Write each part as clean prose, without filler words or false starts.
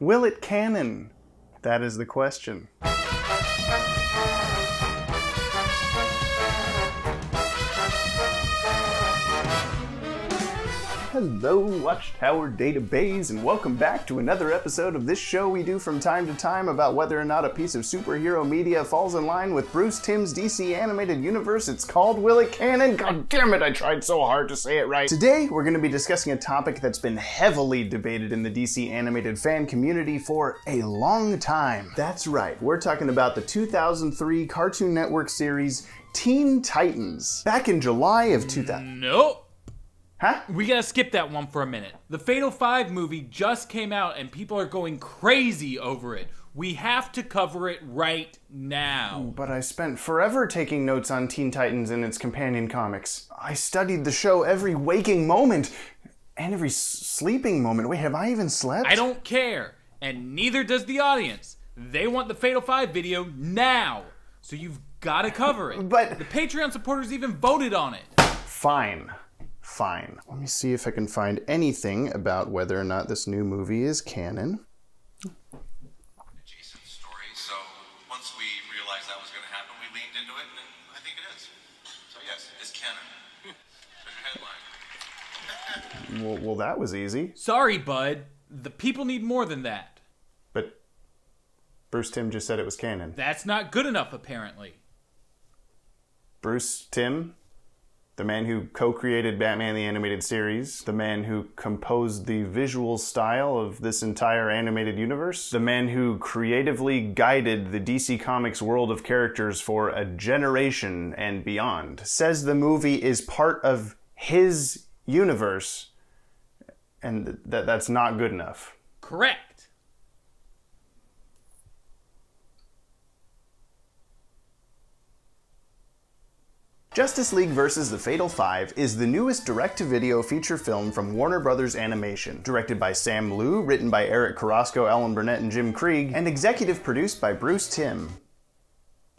Will it canon? That is the question. Hello, Watchtower Database, and welcome back to another episode of this show we do from time to time about whether or not a piece of superhero media falls in line with Bruce Timm's DC animated universe. It's called Will It Canon? God damn it, I tried so hard to say it right. Today, we're going to be discussing a topic that's been heavily debated in the DC animated fan community for a long time. That's right, we're talking about the 2003 Cartoon Network series Teen Titans. Back in July of 2000. Nope. Huh? We gotta skip that one for a minute. The Fatal 5 movie just came out and people are going crazy over it. We have to cover it right now. But I spent forever taking notes on Teen Titans and its companion comics. I studied the show every waking moment and every sleeping moment. Wait, have I even slept? I don't care, and neither does the audience. They want the Fatal 5 video now, so you've gotta cover it. But the Patreon supporters even voted on it. Fine. Let me see if I can find anything about whether or not this new movie is canon. Adjacent story. So once we realized that was going to happen, we leaned into it, and I think it is. So yes, it's canon. There's your headline. Well, that was easy. Sorry, bud. The people need more than that. But Bruce Timm just said it was canon. That's not good enough, apparently. Bruce Timm? The man who co-created Batman the Animated Series, the man who composed the visual style of this entire animated universe, the man who creatively guided the DC Comics world of characters for a generation and beyond, says the movie is part of his universe, and that's not good enough. Correct. Justice League vs. The Fatal 5 is the newest direct-to-video feature film from Warner Bros. Animation, directed by Sam Liu, written by Eric Carrasco, Alan Burnett, and Jim Krieg, and executive produced by Bruce Timm.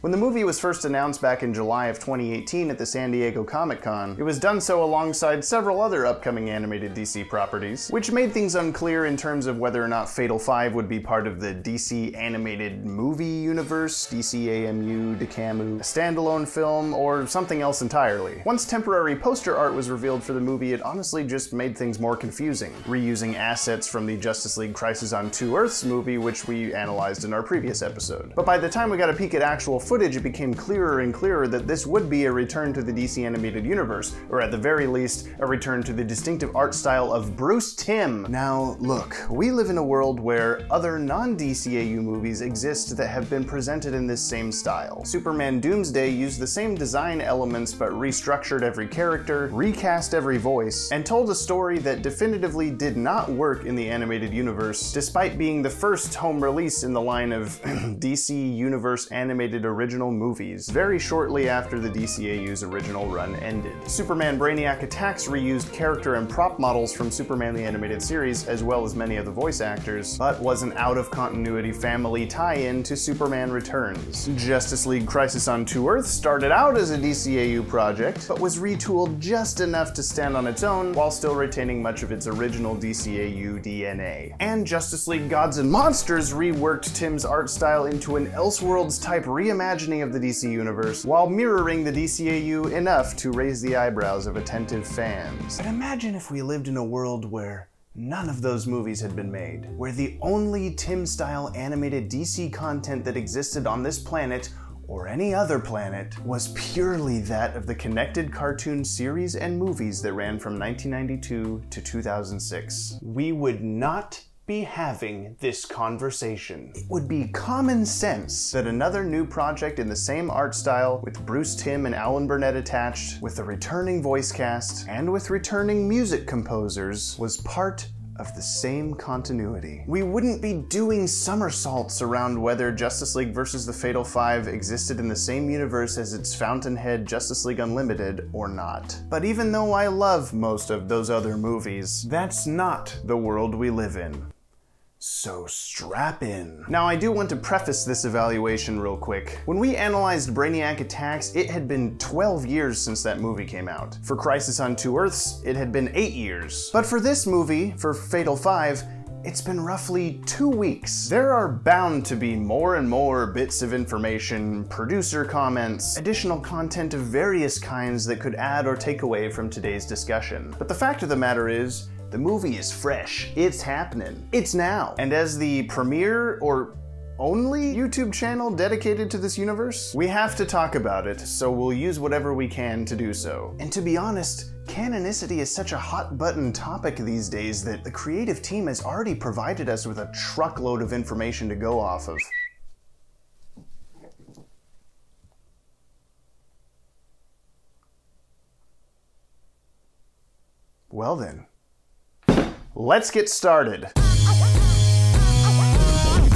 When the movie was first announced back in July of 2018 at the San Diego Comic-Con, it was done so alongside several other upcoming animated DC properties, which made things unclear in terms of whether or not Fatal 5 would be part of the DC animated movie universe, DCAMU, DCAMU, a standalone film, or something else entirely. Once temporary poster art was revealed for the movie, it honestly just made things more confusing, reusing assets from the Justice League Crisis on Two Earths movie, which we analyzed in our previous episode. But by the time we got a peek at actual footage, it became clearer and clearer that this would be a return to the DC animated universe, or at the very least, a return to the distinctive art style of Bruce Timm. Now, look, we live in a world where other non-DCAU movies exist that have been presented in this same style. Superman Doomsday used the same design elements but restructured every character, recast every voice, and told a story that definitively did not work in the animated universe, despite being the first home release in the line of DC Universe animated original movies, very shortly after the DCAU's original run ended. Superman Brainiac Attacks reused character and prop models from Superman the Animated Series, as well as many of the voice actors, but was an out-of-continuity family tie-in to Superman Returns. Justice League Crisis on Two Earths started out as a DCAU project, but was retooled just enough to stand on its own, while still retaining much of its original DCAU DNA. And Justice League Gods and Monsters reworked Timm's art style into an Elseworlds-type reimagining of the DC Universe, while mirroring the DCAU enough to raise the eyebrows of attentive fans. But imagine if we lived in a world where none of those movies had been made, where the only Timm-style animated DC content that existed on this planet or any other planet was purely that of the connected cartoon series and movies that ran from 1992 to 2006. We would not be having this conversation. It would be common sense that another new project in the same art style, with Bruce Timm and Alan Burnett attached, with a returning voice cast, and with returning music composers, was part of the same continuity. We wouldn't be doing somersaults around whether Justice League vs. The Fatal 5 existed in the same universe as its fountainhead Justice League Unlimited or not. But even though I love most of those other movies, that's not the world we live in. So strap in. Now, I do want to preface this evaluation real quick. When we analyzed Brainiac Attacks, it had been 12 years since that movie came out. For Crisis on Two Earths, it had been 8 years. But for this movie, for Fatal 5, It's been roughly 2 weeks. There are bound to be more and more bits of information, producer comments, additional content of various kinds that could add or take away from today's discussion. But the fact of the matter is, the movie is fresh. It's happening. It's now. And as the premiere or only YouTube channel dedicated to this universe, we have to talk about it, so we'll use whatever we can to do so. And to be honest, canonicity is such a hot button topic these days that the creative team has already provided us with a truckload of information to go off of. Well then, let's get started.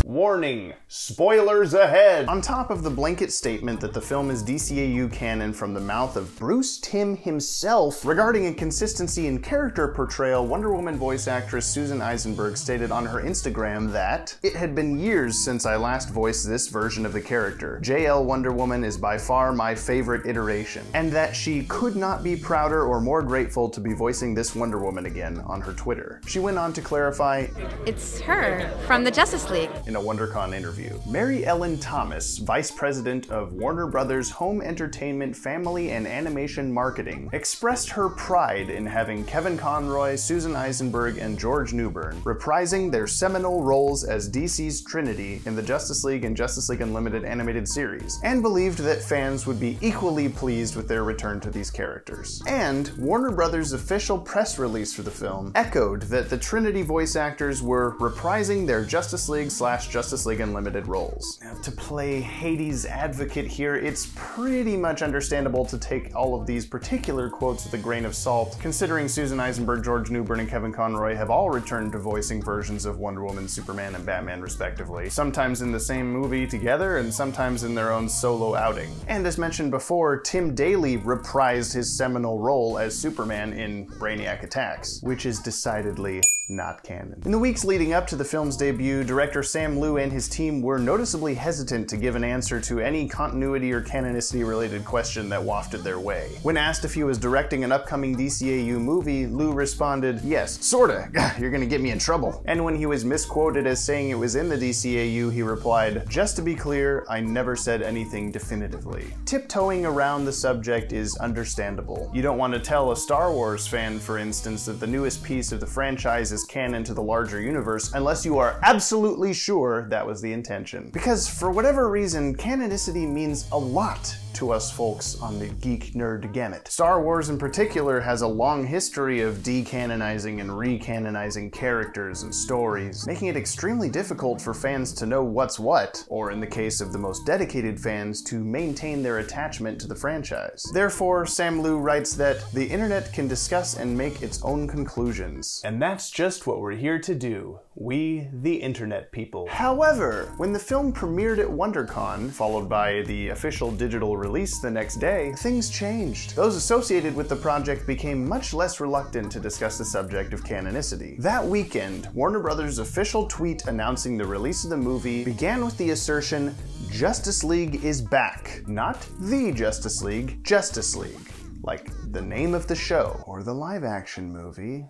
Warning, spoilers ahead! On top of the blanket statement that the film is DCAU canon from the mouth of Bruce Timm himself regarding inconsistency in character portrayal, Wonder Woman voice actress Susan Eisenberg stated on her Instagram that it had been years since I last voiced this version of the character. JL Wonder Woman is by far my favorite iteration, and that she could not be prouder or more grateful to be voicing this Wonder Woman again on her Twitter. She went on to clarify, "It's her from the Justice League." In a WonderCon interview. Mary Ellen Thomas, Vice President of Warner Brothers Home Entertainment Family and Animation Marketing, expressed her pride in having Kevin Conroy, Susan Eisenberg, and George Newbern reprising their seminal roles as DC's Trinity in the Justice League and Justice League Unlimited animated series, and believed that fans would be equally pleased with their return to these characters. And Warner Brothers' official press release for the film echoed that the Trinity voice actors were reprising their Justice League / Justice League Unlimited roles. Now, to play Hades' advocate here, it's pretty much understandable to take all of these particular quotes with a grain of salt, considering Susan Eisenberg, George Newbern, and Kevin Conroy have all returned to voicing versions of Wonder Woman, Superman, and Batman respectively, sometimes in the same movie together and sometimes in their own solo outing. And as mentioned before, Tim Daly reprised his seminal role as Superman in Brainiac Attacks, which is decidedly not canon. In the weeks leading up to the film's debut, director Sam Liu and his team were noticeably hesitant to give an answer to any continuity or canonicity related question that wafted their way. When asked if he was directing an upcoming DCAU movie, Liu responded, "Yes, sorta, you're gonna get me in trouble." And when he was misquoted as saying it was in the DCAU, he replied, "Just to be clear, I never said anything definitively." Tiptoeing around the subject is understandable. You don't want to tell a Star Wars fan, for instance, that the newest piece of the franchise is canon to the larger universe unless you are absolutely sure that was the intention. Because for whatever reason, canonicity means a lot to us folks on the geek nerd gamut. Star Wars in particular has a long history of decanonizing and recanonizing characters and stories, making it extremely difficult for fans to know what's what, or in the case of the most dedicated fans, to maintain their attachment to the franchise. Therefore, Sam Liu writes that the internet can discuss and make its own conclusions. And that's just what we're here to do. We, the internet people. However, when the film premiered at WonderCon, followed by the official digital release the next day, things changed. Those associated with the project became much less reluctant to discuss the subject of canonicity. That weekend, Warner Brothers' official tweet announcing the release of the movie began with the assertion, "Justice League is back." Not the Justice League, Justice League. Like the name of the show, or the live-action movie.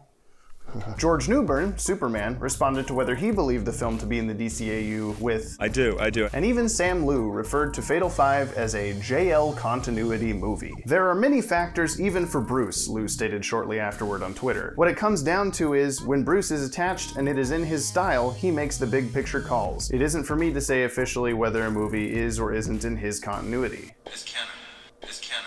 George Newbern, Superman, responded to whether he believed the film to be in the DCAU with, I do. And even Sam Liu referred to Fatal 5 as a JL continuity movie. "There are many factors even for Bruce," Liu stated shortly afterward on Twitter. "What it comes down to is, when Bruce is attached and it is in his style, he makes the big picture calls. It isn't for me to say officially whether a movie is or isn't in his continuity." It's canon. It's canon.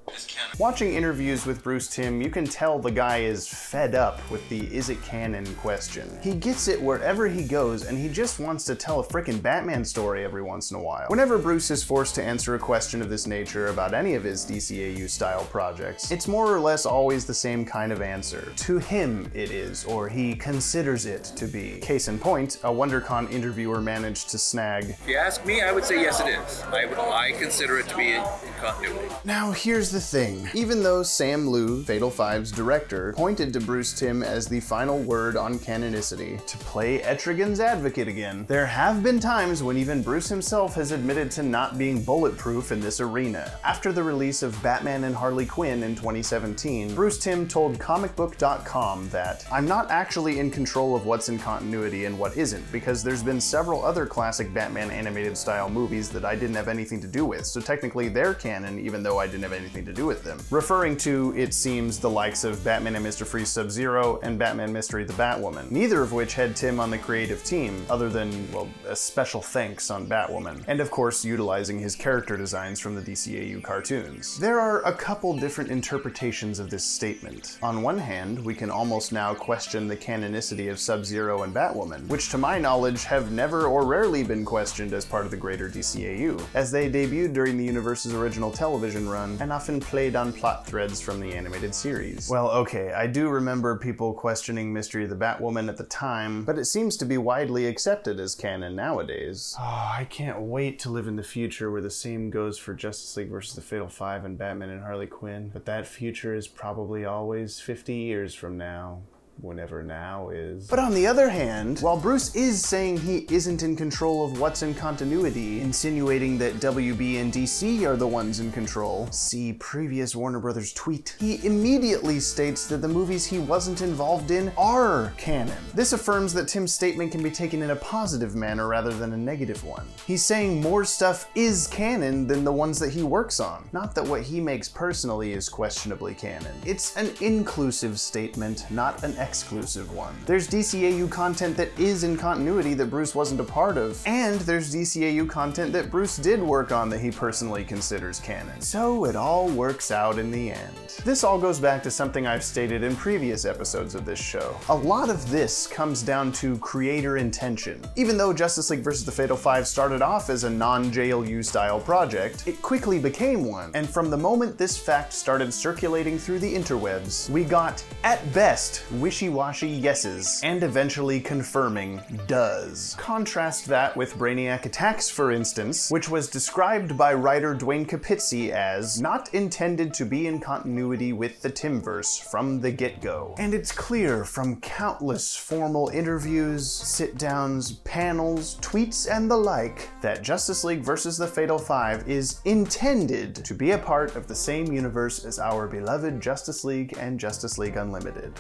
It's canon. Watching interviews with Bruce Timm, you can tell the guy is fed up with the "is it canon" question. He gets it wherever he goes, and he just wants to tell a frickin' Batman story every once in a while. Whenever Bruce is forced to answer a question of this nature about any of his DCAU-style projects, it's more or less always the same kind of answer. To him it is, or he considers it to be. Case in point, a WonderCon interviewer managed to snag, If you ask me, I would say yes it is. I consider it to be in continuity. "Now here's the thing. thing. Even though Sam Liu, Fatal Five's director, pointed to Bruce Timm as the final word on canonicity. To play Etrigan's advocate again, there have been times when even Bruce himself has admitted to not being bulletproof in this arena. After the release of Batman and Harley Quinn in 2017, Bruce Timm told comicbook.com that, "I'm not actually in control of what's in continuity and what isn't, because there's been several other classic Batman animated style movies that I didn't have anything to do with, so technically they're canon even though I didn't have anything to do with them." Referring to, it seems, the likes of Batman and Mr. Freeze Sub-Zero and Batman Mystery the Batwoman, neither of which had Timm on the creative team, other than, well, a special thanks on Batwoman, and of course utilizing his character designs from the DCAU cartoons. There are a couple different interpretations of this statement. On one hand, we can almost now question the canonicity of Sub-Zero and Batwoman, which to my knowledge have never or rarely been questioned as part of the greater DCAU, as they debuted during the universe's original television run and often played on plot threads from the animated series. Well, okay, I do remember people questioning Mystery of the Batwoman at the time, but it seems to be widely accepted as canon nowadays. Oh, I can't wait to live in the future where the same goes for Justice League vs. the Fatal Five and Batman and Harley Quinn, but that future is probably always 50 years from now. Whenever now is. But on the other hand, while Bruce is saying he isn't in control of what's in continuity, insinuating that WB and DC are the ones in control, see previous Warner Brothers tweet, he immediately states that the movies he wasn't involved in are canon. This affirms that Timm's statement can be taken in a positive manner rather than a negative one. He's saying more stuff is canon than the ones that he works on, not that what he makes personally is questionably canon. It's an inclusive statement, not an exclusive one. There's DCAU content that is in continuity that Bruce wasn't a part of, and there's DCAU content that Bruce did work on that he personally considers canon. So it all works out in the end. This all goes back to something I've stated in previous episodes of this show. A lot of this comes down to creator intention. Even though Justice League vs. the Fatal Five started off as a non-JLU style project, it quickly became one, and from the moment this fact started circulating through the interwebs, we got, at best, wishy-washy yeses, and eventually confirming does. Contrast that with Brainiac Attacks, for instance, which was described by writer Dwayne Capizzi as not intended to be in continuity with the Timmverse from the get-go. And it's clear from countless formal interviews, sit-downs, panels, tweets, and the like that Justice League vs. the Fatal Five is intended to be a part of the same universe as our beloved Justice League and Justice League Unlimited.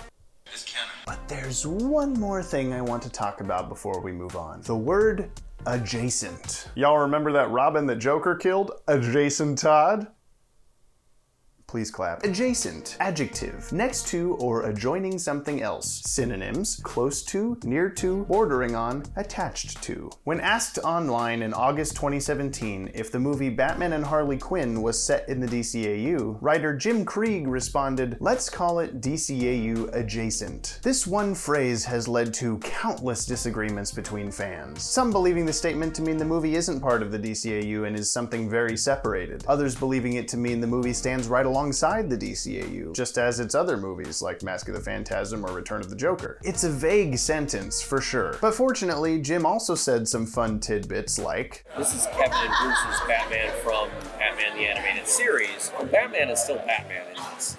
But there's one more thing I want to talk about before we move on. The word adjacent. Y'all remember that Robin that Joker killed? Adjacent Todd? Please clap. Adjacent, adjective, next to or adjoining something else. Synonyms, close to, near to, bordering on, attached to. When asked online in August 2017 if the movie Batman and Harley Quinn was set in the DCAU, writer Jim Krieg responded, "Let's call it DCAU adjacent." This one phrase has led to countless disagreements between fans. Some believing the statement to mean the movie isn't part of the DCAU and is something very separated. Others believing it to mean the movie stands right alongside the DCAU, just as its other movies like Mask of the Phantasm or Return of the Joker. It's a vague sentence, for sure. But fortunately, Jim also said some fun tidbits like, "This is Kevin and Bruce's Batman from Batman the Animated Series. Batman is still Batman in this.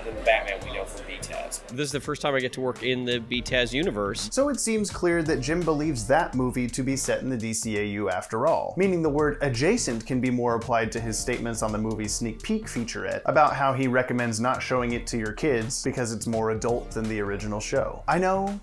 Than the Batman we know from BTAS. This is the first time I get to work in the BTAS universe." So it seems clear that Jim believes that movie to be set in the DCAU after all, meaning the word adjacent can be more applied to his statements on the movie's sneak peek featurette about how he recommends not showing it to your kids because it's more adult than the original show. I know,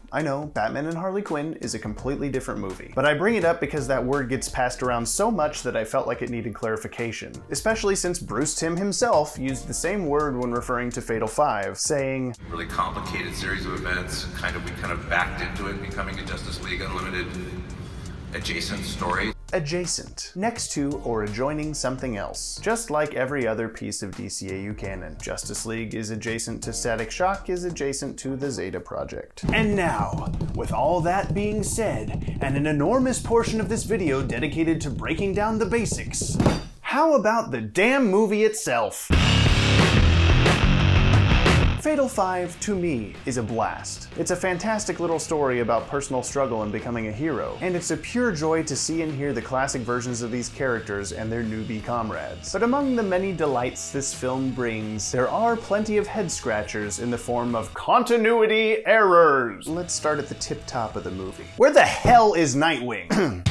Batman and Harley Quinn is a completely different movie, but I bring it up because that word gets passed around so much that I felt like it needed clarification, especially since Bruce Timm himself used the same word when referring to Fatal Five, saying, Really complicated series of events, we kind of backed into it becoming a Justice League Unlimited adjacent story. Adjacent, next to or adjoining something else. Just like every other piece of DCAU canon, Justice League is adjacent to Static Shock is adjacent to the Zeta Project. And now, with all that being said, and an enormous portion of this video dedicated to breaking down the basics, how about the damn movie itself? Fatal 5, to me, is a blast. It's a fantastic little story about personal struggle and becoming a hero, and it's a pure joy to see and hear the classic versions of these characters and their newbie comrades. But among the many delights this film brings, there are plenty of head-scratchers in the form of continuity errors. Let's start at the tip top of the movie. Where the hell is Nightwing?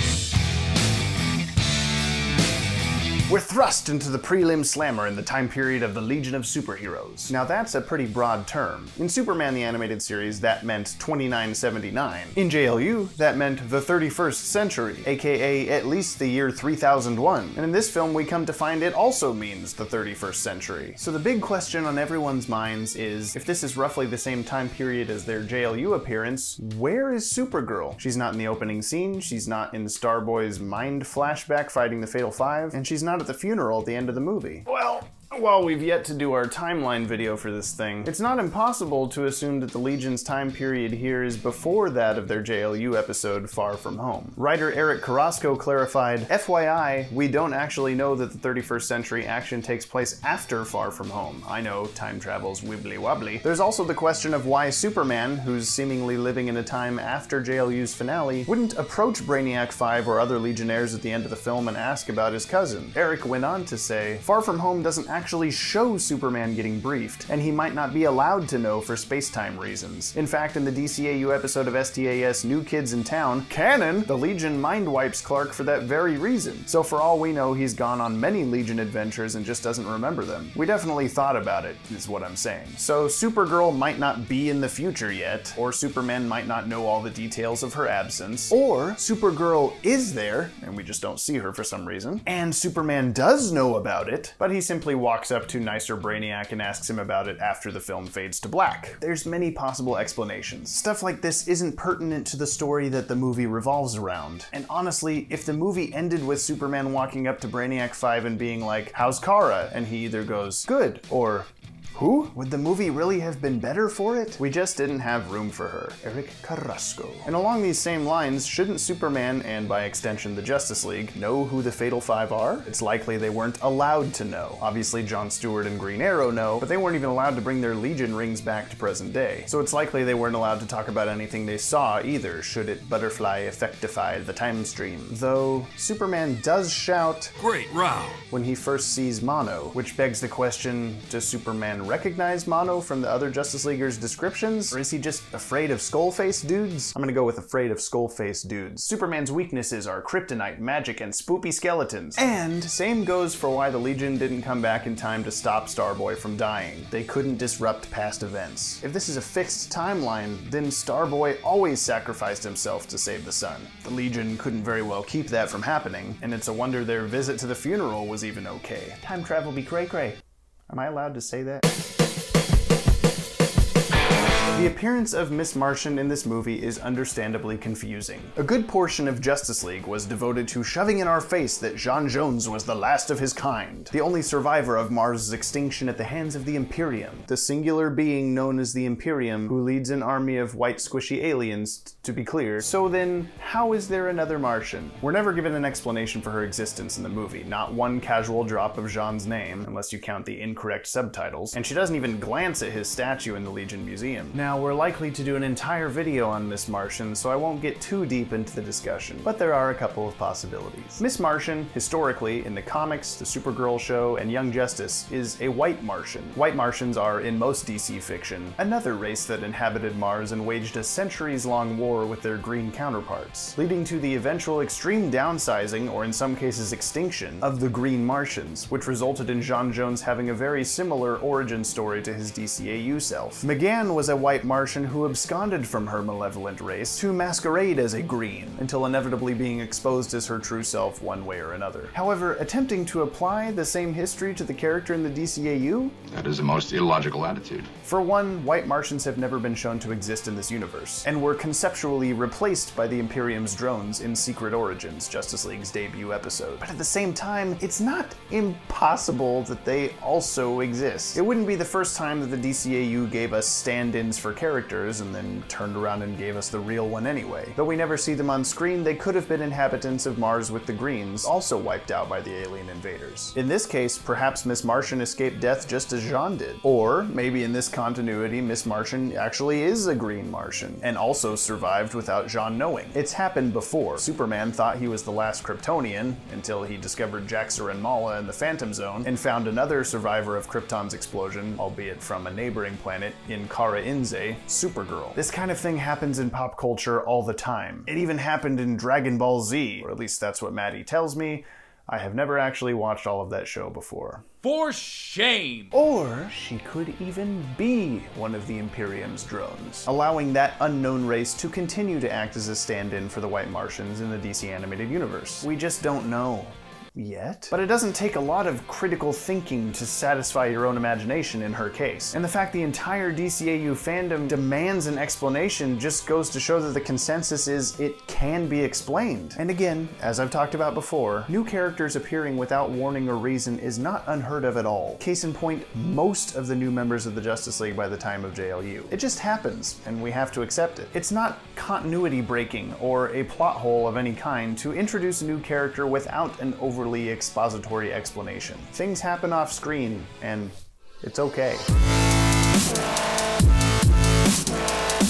We're thrust into the prelim slammer in the time period of the Legion of Superheroes. Now that's a pretty broad term. In Superman the Animated Series, that meant 2979. In JLU, that meant the 31st century, aka at least the year 3001. And in this film, we come to find it also means the 31st century. So the big question on everyone's minds is, if this is roughly the same time period as their JLU appearance, where is Supergirl? She's not in the opening scene, she's not in Starboy's mind flashback fighting the Fatal Five, and she's not at the funeral at the end of the movie. Well, while we've yet to do our timeline video for this thing, it's not impossible to assume that the Legion's time period here is before that of their JLU episode Far From Home. Writer Eric Carrasco clarified, FYI, we don't actually know that the 31st century action takes place after Far From Home. I know, time travel's wibbly wobbly. There's also the question of why Superman, who's seemingly living in a time after JLU's finale, wouldn't approach Brainiac 5 or other Legionnaires at the end of the film and ask about his cousin. Eric went on to say, Far From Home doesn't actually show Superman getting briefed, and he might not be allowed to know for space-time reasons. In fact, in the DCAU episode of STAS New Kids in Town, canon, the Legion mind wipes Clark for that very reason. So for all we know, he's gone on many Legion adventures and just doesn't remember them. We definitely thought about it, is what I'm saying. So Supergirl might not be in the future yet, or Superman might not know all the details of her absence, or Supergirl is there, and we just don't see her for some reason, and Superman does know about it, but he simply walks up to nicer Brainiac and asks him about it after the film fades to black. There's many possible explanations. Stuff like this isn't pertinent to the story that the movie revolves around. And honestly, if the movie ended with Superman walking up to Brainiac 5 and being like, how's Kara? And he either goes, good, or who? Would the movie really have been better for it? We just didn't have room for her. Eric Carrasco. And along these same lines, shouldn't Superman, and by extension the Justice League, know who the Fatal Five are? It's likely they weren't allowed to know. Obviously John Stewart and Green Arrow know, but they weren't even allowed to bring their Legion rings back to present day. So it's likely they weren't allowed to talk about anything they saw either, should it butterfly effectify the time stream. Though, Superman does shout, "Great row!" when he first sees Mono, which begs the question, does Superman recognize Mono from the other Justice Leaguers' descriptions? Or is he just afraid of skull-faced dudes? I'm gonna go with afraid of skull-faced dudes. Superman's weaknesses are kryptonite, magic, and spoopy skeletons. And same goes for why the Legion didn't come back in time to stop Starboy from dying. They couldn't disrupt past events. If this is a fixed timeline, then Starboy always sacrificed himself to save the sun. The Legion couldn't very well keep that from happening, and it's a wonder their visit to the funeral was even okay. Time travel be cray-cray. Am I allowed to say that? The appearance of Miss Martian in this movie is understandably confusing. A good portion of Justice League was devoted to shoving in our face that J'onn J'onzz was the last of his kind, the only survivor of Mars' extinction at the hands of the Imperium, the singular being known as the Imperium who leads an army of white squishy aliens, to be clear. So then, how is there another Martian? We're never given an explanation for her existence in the movie, not one casual drop of J'onn's name, unless you count the incorrect subtitles, and she doesn't even glance at his statue in the Legion Museum. Now, we're likely to do an entire video on Miss Martian, so I won't get too deep into the discussion, but there are a couple of possibilities. Miss Martian, historically, in the comics, the Supergirl show, and Young Justice, is a white Martian. White Martians are, in most DC fiction, another race that inhabited Mars and waged a centuries-long war with their green counterparts, leading to the eventual extreme downsizing, or in some cases extinction, of the Green Martians, which resulted in J'onn J'onzz having a very similar origin story to his DCAU self. McGann was a white Martian who absconded from her malevolent race to masquerade as a Green, until inevitably being exposed as her true self one way or another. However, attempting to apply the same history to the character in the DCAU? That is a most illogical attitude. For one, white Martians have never been shown to exist in this universe, and were conceptually replaced by the Imperium's drones in Secret Origins, Justice League's debut episode. But at the same time, it's not impossible that they also exist. It wouldn't be the first time that the DCAU gave us stand-ins for for characters and then turned around and gave us the real one anyway. Though we never see them on screen, they could have been inhabitants of Mars with the Greens, also wiped out by the alien invaders. In this case, perhaps Miss Martian escaped death just as Jean did. Or maybe in this continuity, Miss Martian actually is a Green Martian, and also survived without Jean knowing. It's happened before. Superman thought he was the last Kryptonian, until he discovered Jaxer and Mala in the Phantom Zone, and found another survivor of Krypton's explosion, albeit from a neighboring planet, in Kara Inze, Supergirl. This kind of thing happens in pop culture all the time. It even happened in Dragon Ball Z, or at least that's what Maddie tells me. I have never actually watched all of that show before. For shame! Or she could even be one of the Imperium's drones, allowing that unknown race to continue to act as a stand-in for the White Martians in the DC animated universe. We just don't know. Yet? But it doesn't take a lot of critical thinking to satisfy your own imagination in her case. And the fact the entire DCAU fandom demands an explanation just goes to show that the consensus is it can be explained. And again, as I've talked about before, new characters appearing without warning or reason is not unheard of at all. Case in point, most of the new members of the Justice League by the time of JLU. It just happens, and we have to accept it. It's not continuity breaking or a plot hole of any kind to introduce a new character without an overly expository explanation. Things happen off screen, and it's okay.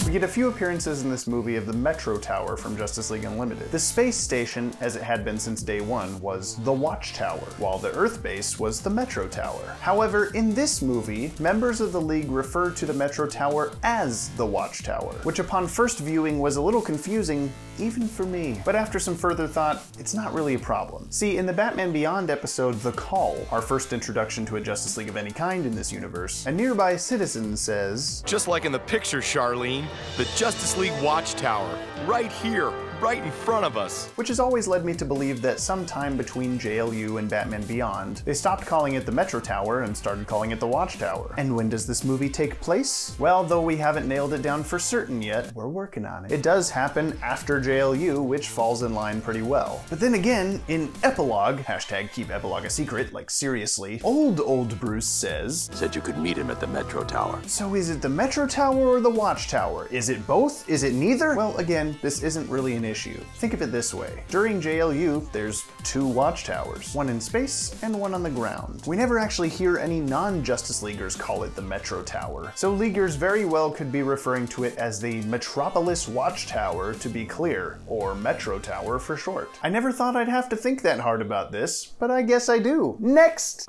We get a few appearances in this movie of the Metro Tower from Justice League Unlimited. The space station, as it had been since day one, was the Watchtower, while the Earth base was the Metro Tower. However, in this movie, members of the League refer to the Metro Tower as the Watchtower, which upon first viewing was a little confusing, even for me. But after some further thought, it's not really a problem. See, in the Batman Beyond episode The Call, our first introduction to a Justice League of any kind in this universe, a nearby citizen says, "Just like in the picture, Charlene, the Justice League Watchtower, right here, right in front of us." Which has always led me to believe that sometime between JLU and Batman Beyond, they stopped calling it the Metro Tower and started calling it the Watchtower. And when does this movie take place? Well, though we haven't nailed it down for certain yet, we're working on it. It does happen after JLU, which falls in line pretty well. But then again, in Epilogue, hashtag keep Epilogue a secret, like seriously, old Bruce says, "Said you could meet him at the Metro Tower." So is it the Metro Tower or the Watchtower? Is it both? Is it neither? Well, again, this isn't really an issue. Think of it this way. During JLU, there's two watchtowers, one in space and one on the ground. We never actually hear any non-Justice Leaguers call it the Metro Tower, so Leaguers very well could be referring to it as the Metropolis Watchtower to be clear, or Metro Tower for short. I never thought I'd have to think that hard about this, but I guess I do. Next!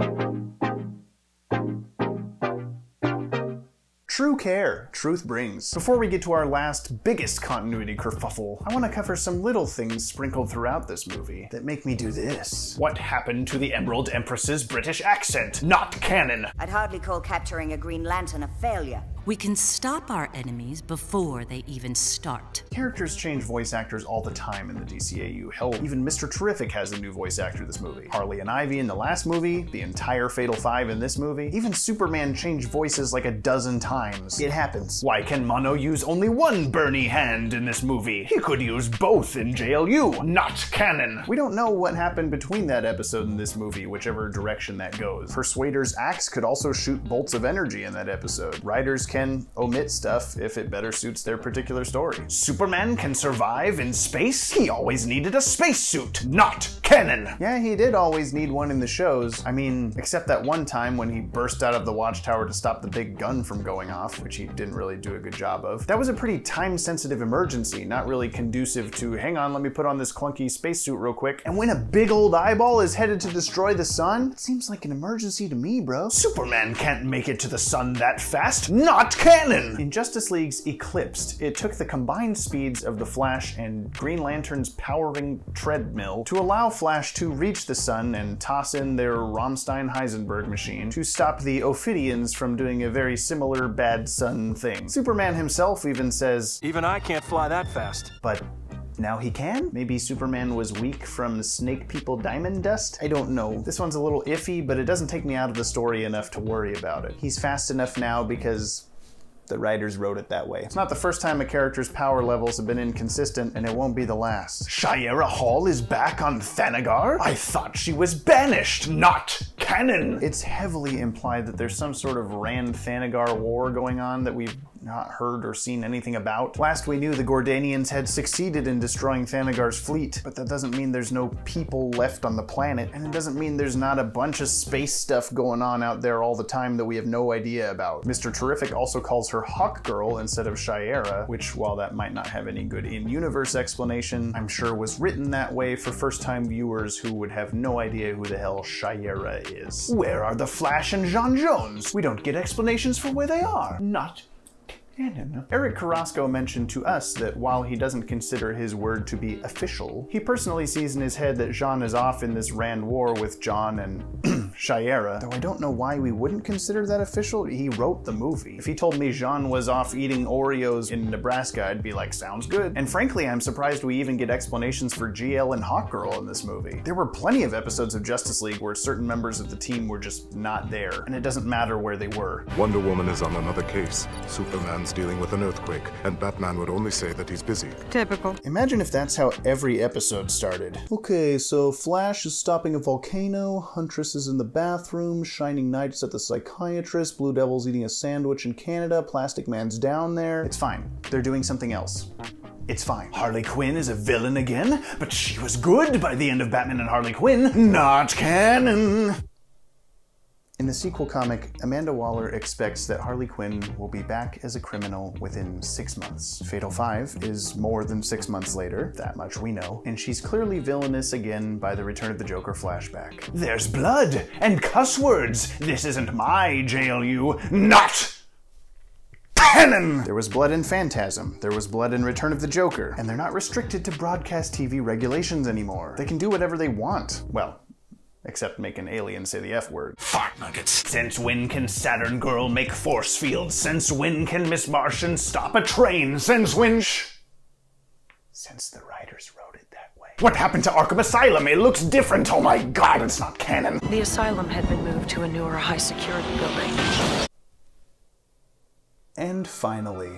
True care, truth brings. Before we get to our last, biggest continuity kerfuffle, I want to cover some little things sprinkled throughout this movie that make me do this. What happened to the Emerald Empress's British accent? Not canon! I'd hardly call capturing a Green Lantern a failure. We can stop our enemies before they even start. Characters change voice actors all the time in the DCAU. Hell, even Mr. Terrific has a new voice actor this movie. Harley and Ivy in the last movie, the entire Fatal Five in this movie, even Superman changed voices like a dozen times. It happens. Why can Mono use only one Bernie hand in this movie? He could use both in JLU. Not canon. We don't know what happened between that episode and this movie, whichever direction that goes. Persuader's axe could also shoot bolts of energy in that episode. Writers can omit stuff if it better suits their particular story. Superman can survive in space? He always needed a spacesuit. Not canon. Yeah, he did always need one in the shows. I mean, except that one time when he burst out of the Watchtower to stop the big gun from going off, which he didn't really do a good job of. That was a pretty time-sensitive emergency, not really conducive to, hang on, let me put on this clunky spacesuit real quick. And when a big old eyeball is headed to destroy the sun, it seems like an emergency to me, bro. Superman can't make it to the sun that fast. Not canon! In Justice League's Eclipsed, it took the combined speeds of the Flash and Green Lantern's powering treadmill to allow Flash to reach the sun and toss in their Rammstein-Heisenberg machine to stop the Ophidians from doing a very similar bad sun thing. Superman himself even says, "Even I can't fly that fast." But now he can? Maybe Superman was weak from Snake People Diamond Dust? I don't know. This one's a little iffy, but it doesn't take me out of the story enough to worry about it. He's fast enough now because the writers wrote it that way. It's not the first time a character's power levels have been inconsistent, and it won't be the last. Shiera Hall is back on Thanagar? I thought she was banished! Not canon! It's heavily implied that there's some sort of Rand Thanagar war going on that we've not heard or seen anything about. Last we knew, the Gordanians had succeeded in destroying Thanagar's fleet, but that doesn't mean there's no people left on the planet, and it doesn't mean there's not a bunch of space stuff going on out there all the time that we have no idea about. Mr. Terrific also calls her Hawk Girl instead of Shiera, which, while that might not have any good in-universe explanation, I'm sure was written that way for first-time viewers who would have no idea who the hell Shiera is. Where are the Flash and John Jones? We don't get explanations for where they are. Not canon. Eric Carrasco mentioned to us that while he doesn't consider his word to be official, he personally sees in his head that Jean is off in this Rand war with John and Shiera, though I don't know why we wouldn't consider that official. He wrote the movie. If he told me Jean was off eating Oreos in Nebraska, I'd be like, sounds good. And frankly, I'm surprised we even get explanations for GL and Hawkgirl in this movie. There were plenty of episodes of Justice League where certain members of the team were just not there, and it doesn't matter where they were. Wonder Woman is on another case. Superman's dealing with an earthquake, and Batman would only say that he's busy. Typical. Imagine if that's how every episode started. Okay, so Flash is stopping a volcano, Huntress is in the bathroom, Shining Knight is at the psychiatrist, Blue Devil's eating a sandwich in Canada, Plastic Man's down there. It's fine. They're doing something else. It's fine. Harley Quinn is a villain again, but she was good by the end of Batman and Harley Quinn. Not canon! In the sequel comic, Amanda Waller expects that Harley Quinn will be back as a criminal within 6 months. Fatal 5 is more than 6 months later, that much we know, and she's clearly villainous again by the Return of the Joker flashback. There's blood and cuss words. This isn't my JLU. Not canon! There was blood in Phantasm, there was blood in Return of the Joker, and they're not restricted to broadcast TV regulations anymore. They can do whatever they want. Well, except make an alien say the F word. Fart nuggets. Since when can Saturn Girl make force fields? Since when can Miss Martian stop a train? Since when? Shh. Since the writers wrote it that way. What happened to Arkham Asylum? It looks different. Oh my god, it's not canon. The asylum had been moved to a newer high-security building. And finally,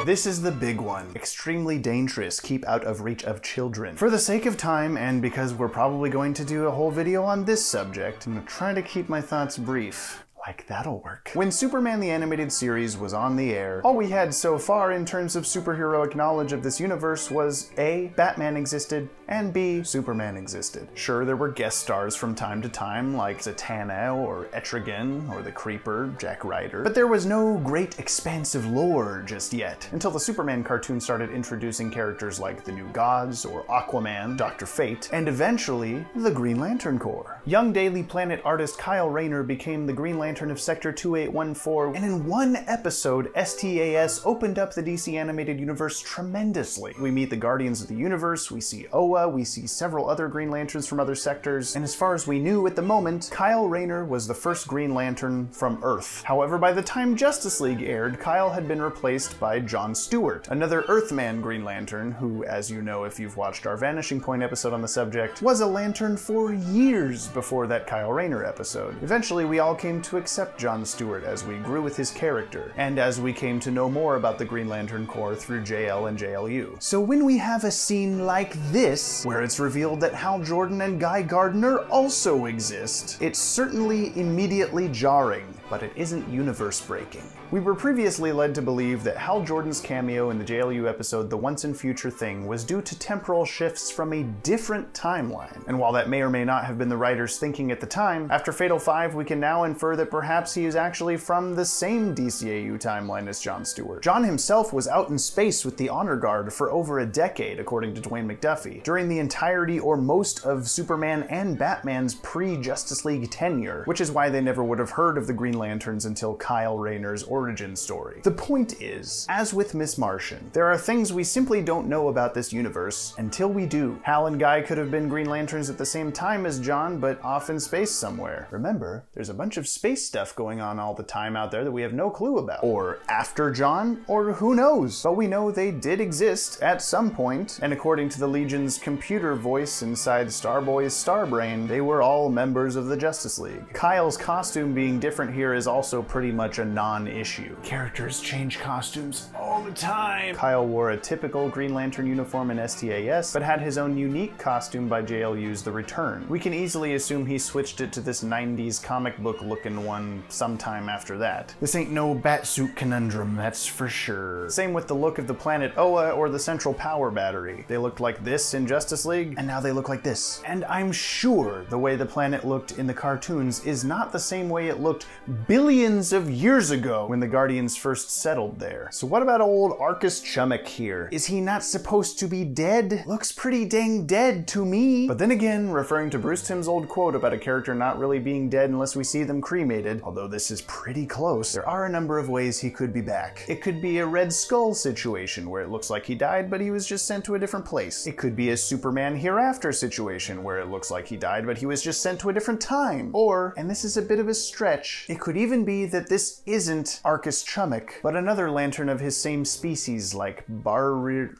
this is the big one. Extremely dangerous. Keep out of reach of children. For the sake of time, and because we're probably going to do a whole video on this subject, I'm gonna try to keep my thoughts brief. Like that'll work. When Superman the Animated Series was on the air, all we had so far in terms of superheroic knowledge of this universe was A, Batman existed, and B, Superman existed. Sure, there were guest stars from time to time, like Zatanna or Etrigan or the Creeper, Jack Ryder, but there was no great expansive lore just yet, until the Superman cartoon started introducing characters like the New Gods or Aquaman, Dr. Fate, and eventually the Green Lantern Corps. Young Daily Planet artist Kyle Rayner became the Green Lantern of Sector 2814, and in one episode, STAS opened up the DC animated universe tremendously. We meet the Guardians of the Universe, we see Oa, we see several other Green Lanterns from other sectors, and as far as we knew at the moment, Kyle Rayner was the first Green Lantern from Earth. However, by the time Justice League aired, Kyle had been replaced by John Stewart, another Earthman Green Lantern, who, as you know if you've watched our Vanishing Point episode on the subject, was a Lantern for years before that Kyle Rayner episode. Eventually, we all came to accept John Stewart as we grew with his character, and as we came to know more about the Green Lantern Corps through JL and JLU. So when we have a scene like this, where it's revealed that Hal Jordan and Guy Gardner also exist, it's certainly immediately jarring, but it isn't universe-breaking. We were previously led to believe that Hal Jordan's cameo in the JLU episode The Once and Future Thing was due to temporal shifts from a different timeline. And while that may or may not have been the writers' thinking at the time, after Fatal 5 we can now infer that perhaps he is actually from the same DCAU timeline as John Stewart. John himself was out in space with the Honor Guard for over a decade, according to Dwayne McDuffie, during the entirety or most of Superman and Batman's pre-Justice League tenure, which is why they never would have heard of the Green Lanterns until Kyle Rayner's origin story. The point is, as with Miss Martian, there are things we simply don't know about this universe until we do. Hal and Guy could have been Green Lanterns at the same time as John, but off in space somewhere. Remember, there's a bunch of space stuff going on all the time out there that we have no clue about. Or after John, or who knows? But we know they did exist at some point, and according to the Legion's computer voice inside Starboy's Starbrain, they were all members of the Justice League. Kyle's costume being different here is also pretty much a non-issue. issue. Characters change costumes all the time. Kyle wore a typical Green Lantern uniform in STAS, but had his own unique costume by JLU's The Return. We can easily assume he switched it to this 90s comic book looking one sometime after that. This ain't no Batsuit conundrum, that's for sure. Same with the look of the planet Oa or the Central Power Battery. They looked like this in Justice League, and now they look like this. And I'm sure the way the planet looked in the cartoons is not the same way it looked billions of years ago when the Guardians first settled there. So what about old Arcus Chummock here? Is he not supposed to be dead? Looks pretty dang dead to me. But then again, referring to Bruce Timm's old quote about a character not really being dead unless we see them cremated, although this is pretty close, there are a number of ways he could be back. It could be a Red Skull situation where it looks like he died but he was just sent to a different place. It could be a Superman Hereafter situation where it looks like he died but he was just sent to a different time. Or, and this is a bit of a stretch, it could even be that this isn't Arcus Chummock, but another Lantern of his same species like Barir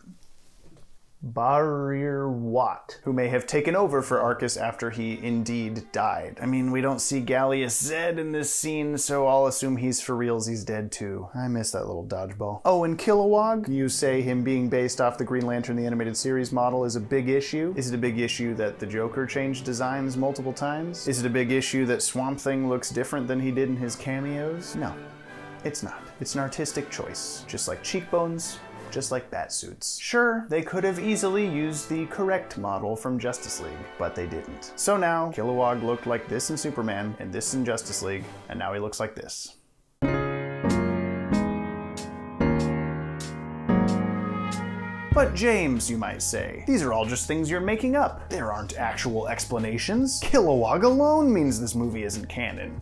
Watt, who may have taken over for Arcus after he indeed died. I mean, we don't see Gallius Zed in this scene, so I'll assume he's for reals, he's dead too. I miss that little dodgeball. Oh, and Kilowog? You say him being based off the Green Lantern the Animated Series model is a big issue? Is it a big issue that the Joker changed designs multiple times? Is it a big issue that Swamp Thing looks different than he did in his cameos? No, it's not. It's an artistic choice, just like cheekbones, just like batsuits. Sure, they could have easily used the correct model from Justice League, but they didn't. So now, Kilowog looked like this in Superman, and this in Justice League, and now he looks like this. But James, you might say, these are all just things you're making up. There aren't actual explanations. Kilowog alone means this movie isn't canon.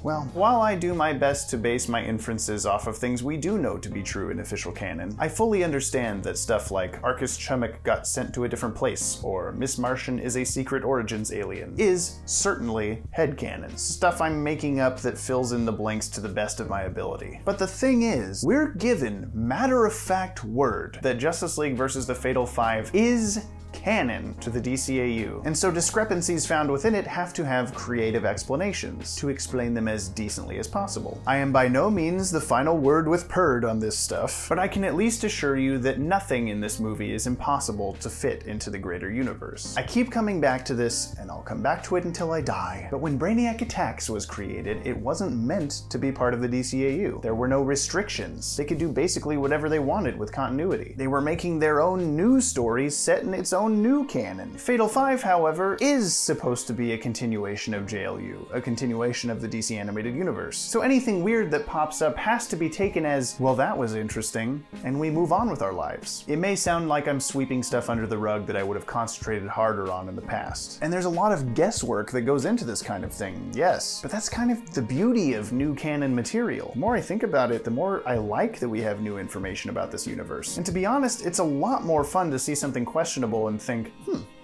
Well, while I do my best to base my inferences off of things we do know to be true in official canon, I fully understand that stuff like Arcus Chummock got sent to a different place, or Miss Martian is a Secret Origins alien, is certainly headcanon. Stuff I'm making up that fills in the blanks to the best of my ability. But the thing is, we're given matter-of-fact word that Justice League vs. the Fatal Five is canon to the DCAU, and so discrepancies found within it have to have creative explanations to explain them as decently as possible. I am by no means the final word with Purd on this stuff, but I can at least assure you that nothing in this movie is impossible to fit into the greater universe. I keep coming back to this, and I'll come back to it until I die, but when Brainiac Attacks was created, it wasn't meant to be part of the DCAU. There were no restrictions. They could do basically whatever they wanted with continuity. They were making their own new stories set in its own new canon. Fatal Five, however, is supposed to be a continuation of JLU, a continuation of the DC animated universe. So anything weird that pops up has to be taken as, well, that was interesting, and we move on with our lives. It may sound like I'm sweeping stuff under the rug that I would have concentrated harder on in the past. And there's a lot of guesswork that goes into this kind of thing, yes. But that's kind of the beauty of new canon material. The more I think about it, the more I like that we have new information about this universe. And to be honest, it's a lot more fun to see something questionable and think,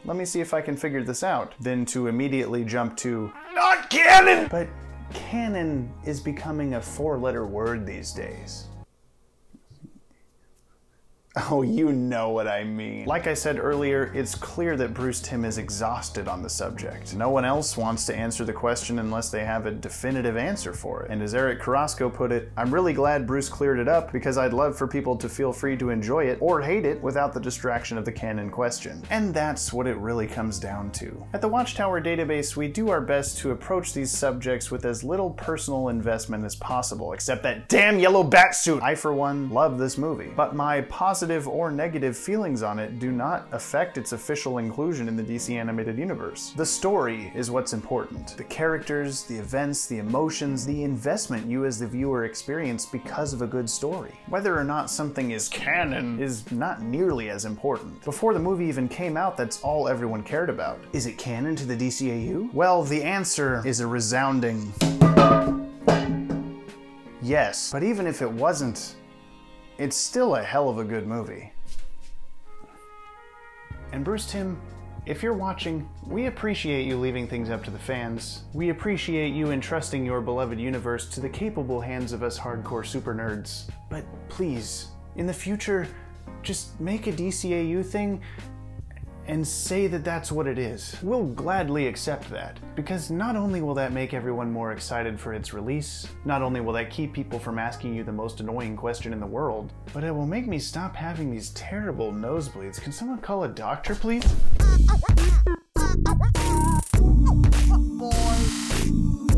let me see if I can figure this out, than to immediately jump to, not canon! But canon is becoming a four-letter word these days. Oh, you know what I mean. Like I said earlier, it's clear that Bruce Timm is exhausted on the subject. No one else wants to answer the question unless they have a definitive answer for it. And as Eric Carrasco put it, I'm really glad Bruce cleared it up because I'd love for people to feel free to enjoy it or hate it without the distraction of the canon question. And that's what it really comes down to. At the Watchtower database, we do our best to approach these subjects with as little personal investment as possible, except that damn yellow batsuit. I, for one, love this movie, but my positive or negative feelings on it do not affect its official inclusion in the DC animated universe. The story is what's important. The characters, the events, the emotions, the investment you as the viewer experience because of a good story. Whether or not something is canon is not nearly as important. Before the movie even came out, that's all everyone cared about. Is it canon to the DCAU? Well, the answer is a resounding yes. But even if it wasn't, it's still a hell of a good movie. And Bruce Timm, if you're watching, we appreciate you leaving things up to the fans. We appreciate you entrusting your beloved universe to the capable hands of us hardcore super nerds. But please, in the future, just make a DCAU thing and say that that's what it is. We'll gladly accept that, because not only will that make everyone more excited for its release, not only will that keep people from asking you the most annoying question in the world, but it will make me stop having these terrible nosebleeds. Can someone call a doctor, please? Boy.